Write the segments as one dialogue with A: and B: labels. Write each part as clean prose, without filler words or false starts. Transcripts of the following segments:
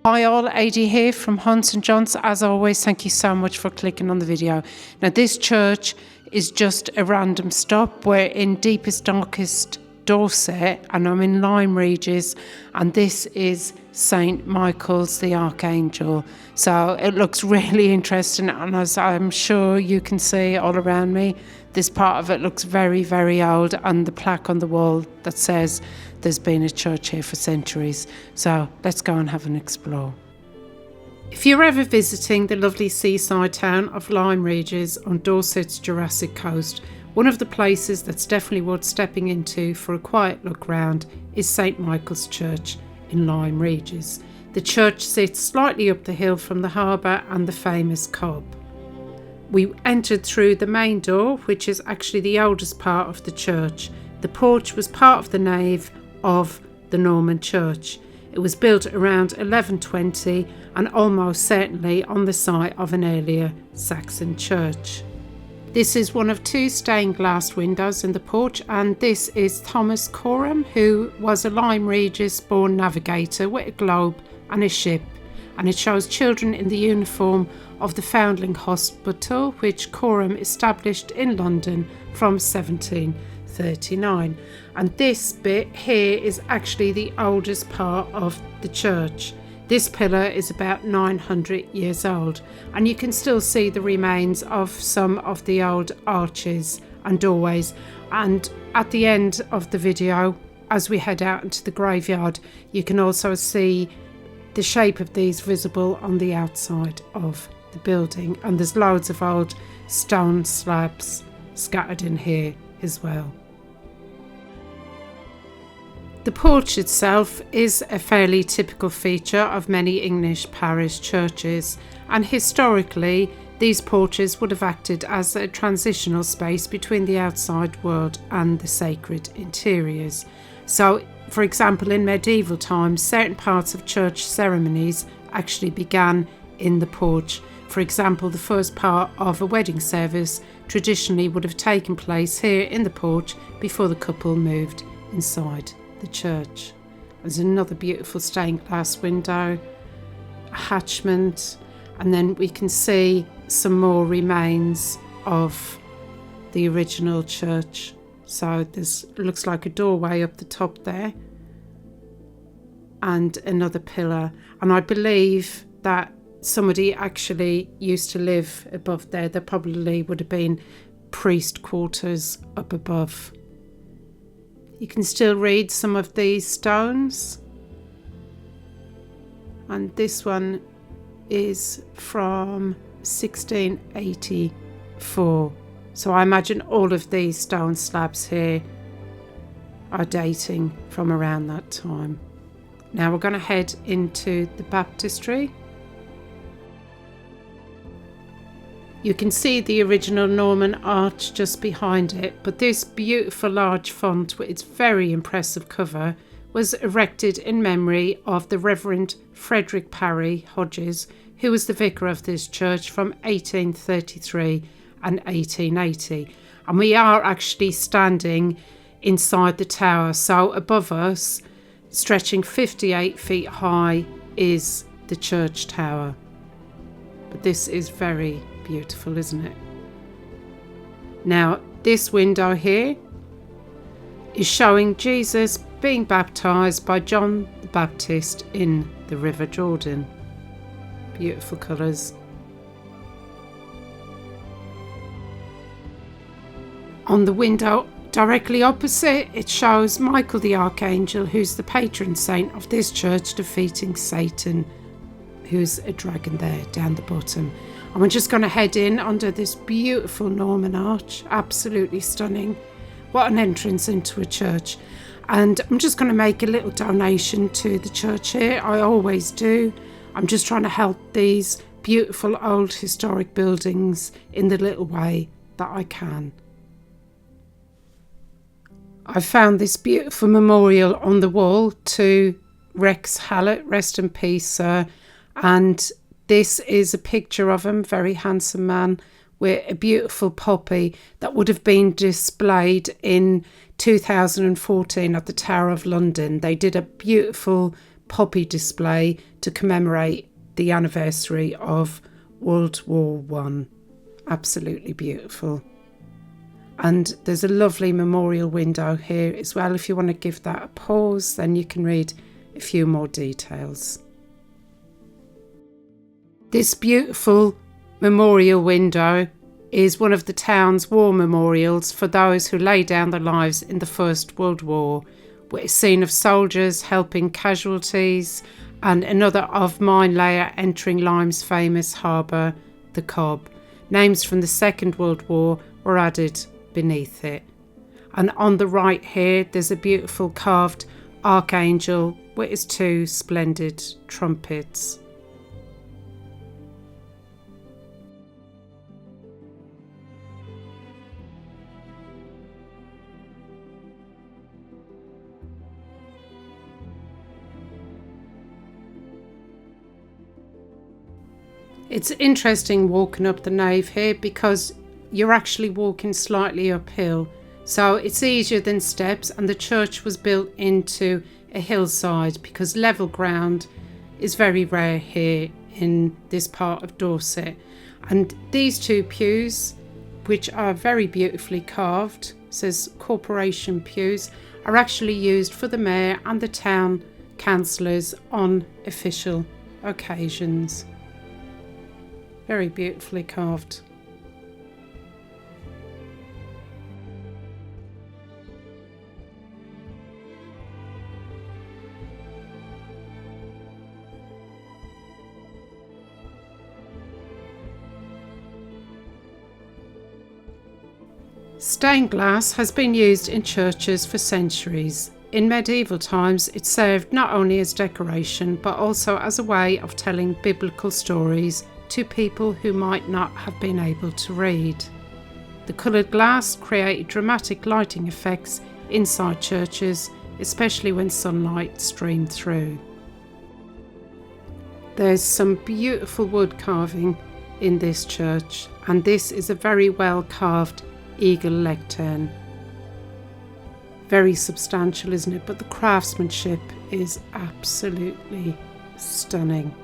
A: Hi all, AD here from Hunts and Johns. As always, thank you so much for clicking on the video. Now this church is just a random stop. We're in deepest, darkest Dorset and I'm in Lyme Regis, and this is St. Michael's the Archangel. So it looks really interesting, and as I'm sure you can see all around me, this part of it looks very, very old, and the plaque on the wall that says there's been a church here for centuries. So let's go and have an explore. If you're ever visiting the lovely seaside town of Lyme Regis on Dorset's Jurassic coast, one of the places that's definitely worth stepping into for a quiet look round is St. Michael's Church in Lyme Regis. The church sits slightly up the hill from the harbour and the famous Cobb. We entered through the main door, which is actually the oldest part of the church. The porch was part of the nave of the Norman church. It was built around 1120 and almost certainly on the site of an earlier Saxon church. This is one of two stained glass windows in the porch, and this is Thomas Coram, who was a Lyme Regis born navigator with a globe and a ship, and it shows children in the uniform of the Foundling Hospital, which Coram established in London from 1739. And this bit here is actually the oldest part of the church. This pillar is about 900 years old, and you can still see the remains of some of the old arches and doorways. And at the end of the video, as we head out into the graveyard, you can also see the shape of these visible on the outside of the building, and there's loads of old stone slabs scattered in here as well. The porch itself is a fairly typical feature of many English parish churches, and historically these porches would have acted as a transitional space between the outside world and the sacred interiors. So, for example, in medieval times, certain parts of church ceremonies actually began in the porch. For example, the first part of a wedding service traditionally would have taken place here in the porch before the couple moved inside the church. There's another beautiful stained glass window, a hatchment, and then we can see some more remains of the original church. So this looks like a doorway up the top there, and another pillar, and I believe that somebody actually used to live above there. There probably would have been priest quarters up above. You can still read some of these stones, and this one is from 1684. So I imagine all of these stone slabs here are dating from around that time. Now we're going to head into the baptistry. You can see the original Norman arch just behind it, but this beautiful large font with its very impressive cover was erected in memory of the Reverend Frederick Perry Hodges, who was the vicar of this church from 1833 and 1880. And we are actually standing inside the tower, so above us, stretching 58 feet high, is the church tower. But this is very beautiful, isn't it? Now, this window here is showing Jesus being baptized by John the Baptist in the River Jordan. Beautiful colours. On the window directly opposite, it shows Michael the Archangel, who's the patron saint of this church, defeating Satan, who's a dragon there down the bottom. And we're just going to head in under this beautiful Norman arch. Absolutely stunning. What an entrance into a church. And I'm just going to make a little donation to the church here. I always do. I'm just trying to help these beautiful old historic buildings in the little way that I can. I found this beautiful memorial on the wall to Rex Hallett, rest in peace, sir. And this is a picture of him, very handsome man, with a beautiful poppy that would have been displayed in 2014 at the Tower of London. They did a beautiful poppy display to commemorate the anniversary of World War One. Absolutely beautiful. And there's a lovely memorial window here as well. If you want to give that a pause, then you can read a few more details. This beautiful memorial window is one of the town's war memorials for those who laid down their lives in the First World War, with a scene of soldiers helping casualties and another of mine layer entering Lyme's famous harbour, the Cobb. Names from the Second World War were added beneath it. And on the right here, there's a beautiful carved archangel with his two splendid trumpets. It's interesting walking up the nave here because you're actually walking slightly uphill, so it's easier than steps, and the church was built into a hillside because level ground is very rare here in this part of Dorset. And these two pews, which are very beautifully carved, says corporation pews, are actually used for the mayor and the town councillors on official occasions. Very beautifully carved. Stained glass has been used in churches for centuries. In medieval times, it served not only as decoration but also as a way of telling biblical stories to people who might not have been able to read. The coloured glass created dramatic lighting effects inside churches, especially when sunlight streamed through. There's some beautiful wood carving in this church, and this is a very well carved eagle lectern. Very substantial, isn't it? But the craftsmanship is absolutely stunning.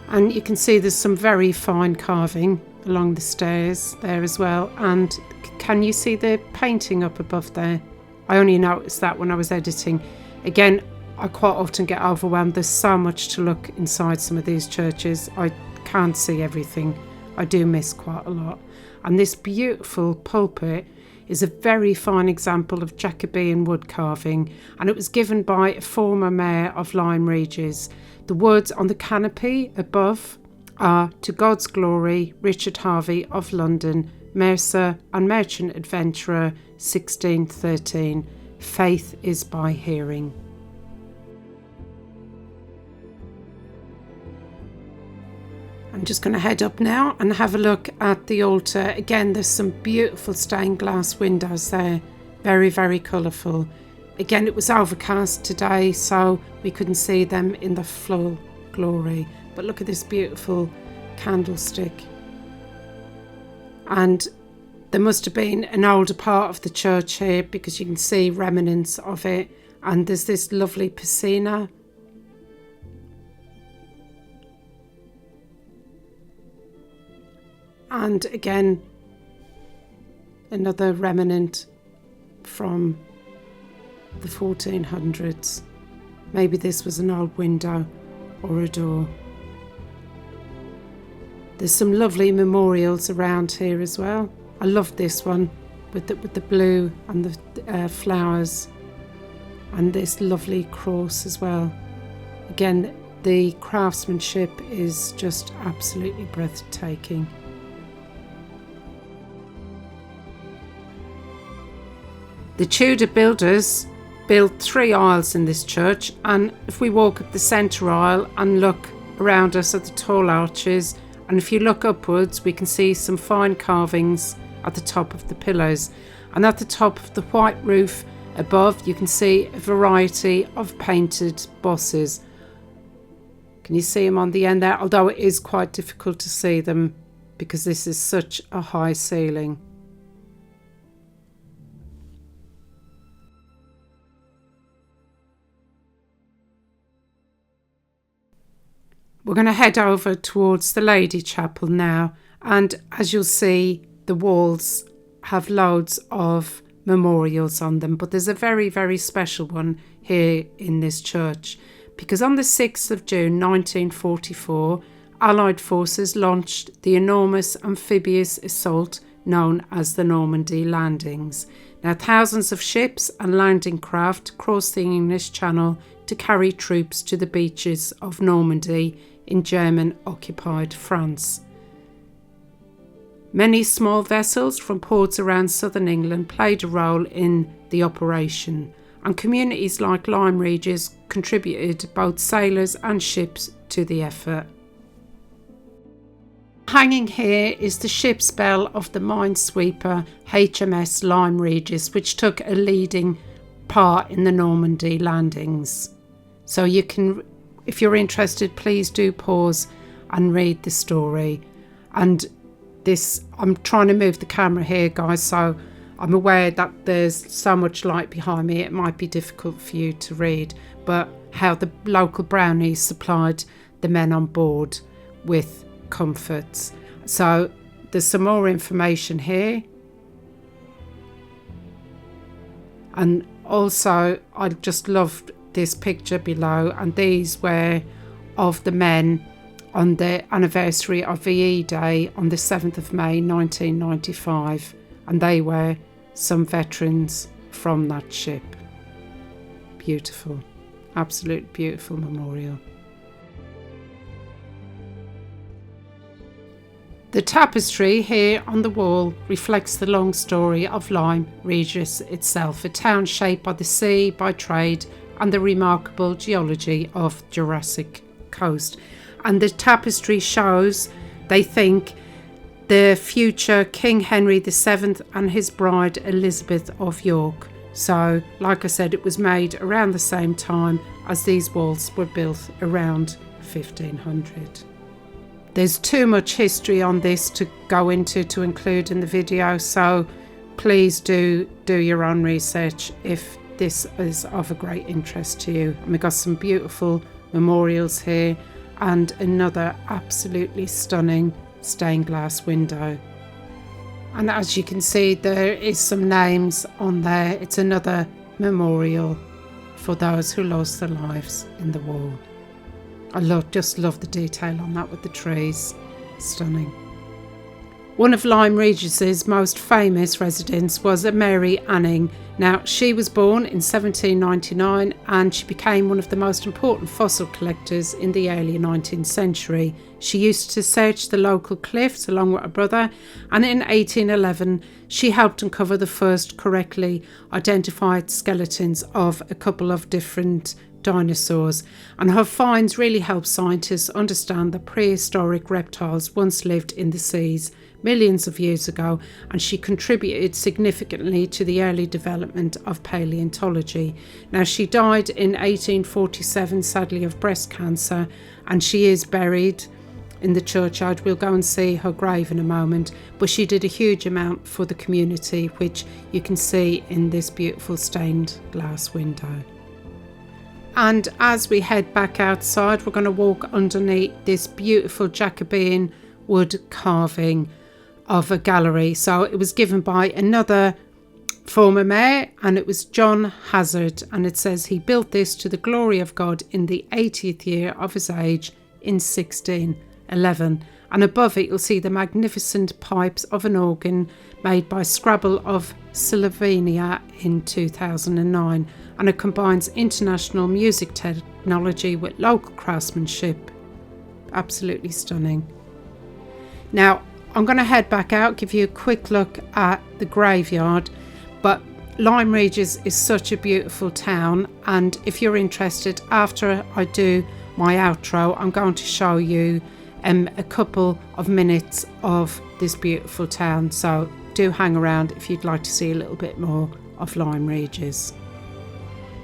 A: And you can see there's some very fine carving along the stairs there as well. And can you see the painting up above there? I only noticed that when I was editing. Again, I quite often get overwhelmed. There's so much to look inside some of these churches. I can't see everything. I do miss quite a lot. And this beautiful pulpit is a very fine example of Jacobean wood carving, and it was given by a former mayor of Lyme Regis. The words on the canopy above are "To God's Glory, Richard Harvey of London, Mercer and Merchant Adventurer, 1613. Faith is by hearing." I'm just going to head up now and have a look at the altar. Again, there's some beautiful stained glass windows there. Very, very colourful. Again, it was overcast today, so we couldn't see them in the full glory. But look at this beautiful candlestick. And there must have been an older part of the church here because you can see remnants of it. And there's this lovely piscina. And again, another remnant from the 1400s. Maybe this was an old window or a door. There's some lovely memorials around here as well. I love this one with the blue and the flowers, and this lovely cross as well. Again, the craftsmanship is just absolutely breathtaking. The Tudor builders built 3 aisles in this church, and if we walk up the centre aisle and look around us at the tall arches, and if you look upwards, we can see some fine carvings at the top of the pillars, and at the top of the white roof above you can see a variety of painted bosses. Can you see them on the end there? Although it is quite difficult to see them because this is such a high ceiling. We're going to head over towards the Lady Chapel now, and as you'll see, the walls have loads of memorials on them, but there's a very, very special one here in this church, because on the 6th of June 1944, Allied forces launched the enormous amphibious assault known as the Normandy landings. Now, thousands of ships and landing craft crossed the English Channel to carry troops to the beaches of Normandy in German-occupied France. Many small vessels from ports around southern England played a role in the operation, and communities like Lyme Regis contributed both sailors and ships to the effort. Hanging here is the ship's bell of the minesweeper HMS Lyme Regis, which took a leading part in the Normandy landings. So you can, if you're interested, please do pause and read the story. And this, I'm trying to move the camera here, guys, so I'm aware that there's so much light behind me, it might be difficult for you to read, but how the local brownies supplied the men on board with comforts. So there's some more information here, and also I just loved this picture below, and these were of the men on the anniversary of VE Day on the 7th of May 1995, and they were some veterans from that ship. Beautiful, absolute beautiful memorial. The tapestry here on the wall reflects the long story of Lyme Regis itself, a town shaped by the sea, by trade, and the remarkable geology of Jurassic coast. And the tapestry shows, they think, the future King Henry VII and his bride Elizabeth of York. So, like I said, it was made around the same time as these walls were built, around 1500. There's too much history on this to go into to include in the video, so please do your own research if this is of a great interest to you. And we've got some beautiful memorials here and another absolutely stunning stained glass window. And as you can see, there is some names on there. It's another memorial for those who lost their lives in the war. I just love the detail on that with the trees. Stunning. One of Lyme Regis's most famous residents was a Mary Anning. Now, she was born in 1799 and she became one of the most important fossil collectors in the early 19th century. She used to search the local cliffs along with her brother, and in 1811 she helped uncover the first correctly identified skeletons of a couple of different dinosaurs, and her finds really helped scientists understand that prehistoric reptiles once lived in the seas millions of years ago, and she contributed significantly to the early development of paleontology. Now, she died in 1847, sadly, of breast cancer, and she is buried in the churchyard. We'll go and see her grave in a moment, but she did a huge amount for the community, which you can see in this beautiful stained glass window. And as we head back outside, we're going to walk underneath this beautiful Jacobean wood carving of a gallery. So it was given by another former mayor, and it was John Hazard, and it says he built this to the glory of God in the 80th year of his age in 1611. And above it you'll see the magnificent pipes of an organ made by Scrabble of Slovenia in 2009, and it combines international music technology with local craftsmanship. Absolutely stunning. Now, I'm going to head back out, give you a quick look at the graveyard, but Lyme Regis is such a beautiful town, and if you're interested, after I do my outro, I'm going to show you a couple of minutes of this beautiful town, so do hang around if you'd like to see a little bit more of Lyme Regis.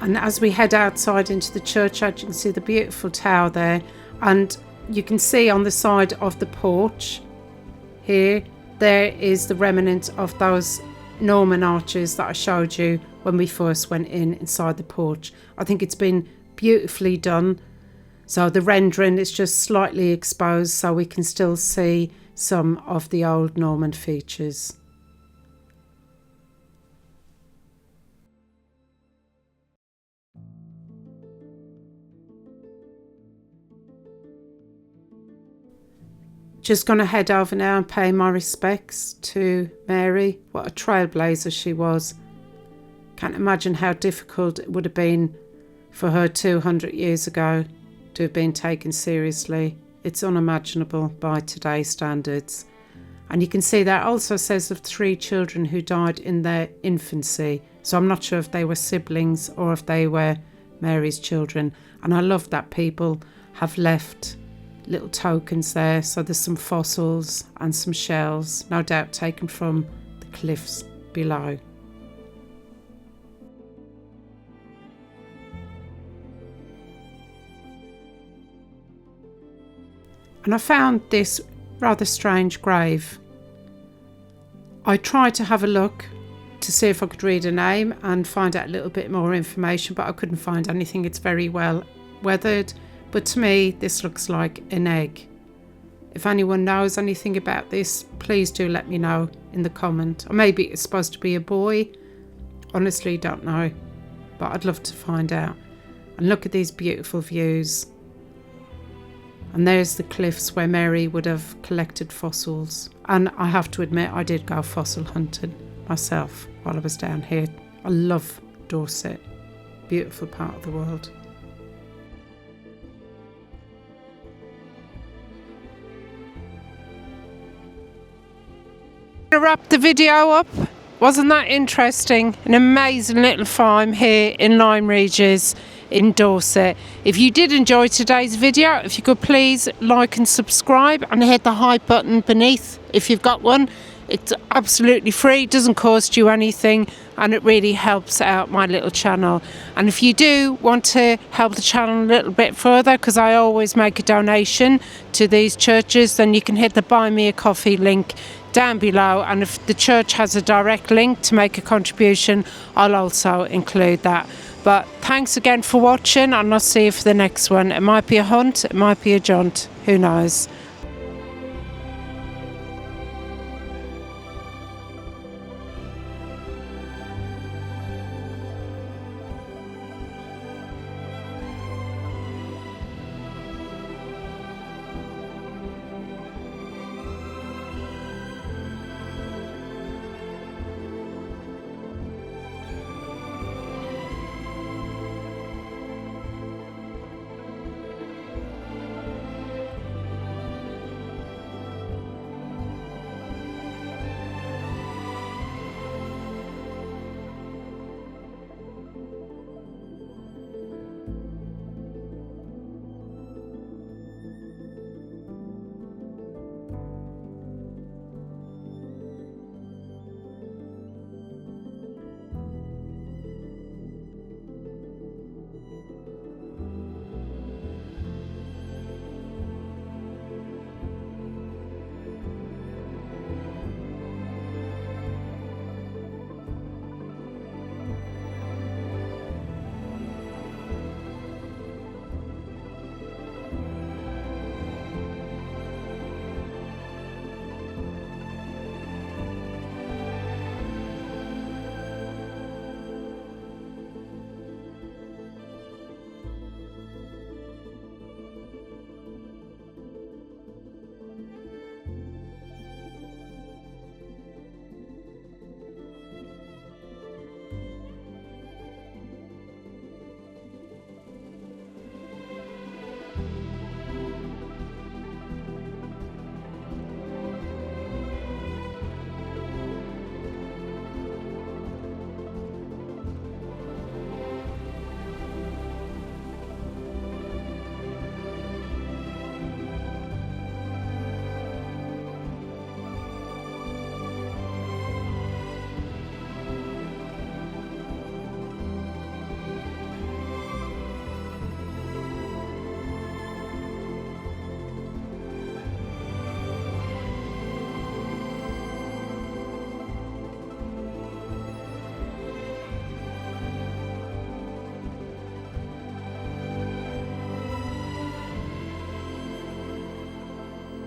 A: And as we head outside into the churchyard, you can see the beautiful tower there, and you can see on the side of the porch here, there is the remnant of those Norman arches that I showed you when we first went inside the porch. I think it's been beautifully done, So the rendering is just slightly exposed so we can still see some of the old Norman features. Just going to head over now and pay my respects to Mary. What a trailblazer she was. Can't imagine how difficult it would have been for her 200 years ago to have been taken seriously. It's unimaginable by today's standards. And you can see that also says of 3 children who died in their infancy. So I'm not sure if they were siblings or if they were Mary's children. And I love that people have left little tokens there. So there's some fossils and some shells, no doubt taken from the cliffs below. And I found this rather strange grave. I tried to have a look to see if I could read a name and find out a little bit more information, but I couldn't find anything. It's very well weathered, but to me this looks like an egg. If anyone knows anything about this, please do let me know in the comment. Or maybe it's supposed to be a boy. Honestly, don't know, but I'd love to find out. And look at these beautiful views. And there's the cliffs where Mary would have collected fossils. And I have to admit, I did go fossil hunting myself while I was down here. I love Dorset. Beautiful part of the world. To wrap the video up, wasn't that interesting? An amazing little farm here in Lyme Regis in Dorset. If you did enjoy today's video, if you could please like and subscribe and hit the hype button beneath if you've got one. It's absolutely free, doesn't cost you anything, and it really helps out my little channel. And if you do want to help the channel a little bit further, because I always make a donation to these churches, then you can hit the Buy Me a Coffee link down below, and if the church has a direct link to make a contribution, I'll also include that. But thanks again for watching, and I'll see you for the next one. It might be a hunt, it might be a jaunt, who knows.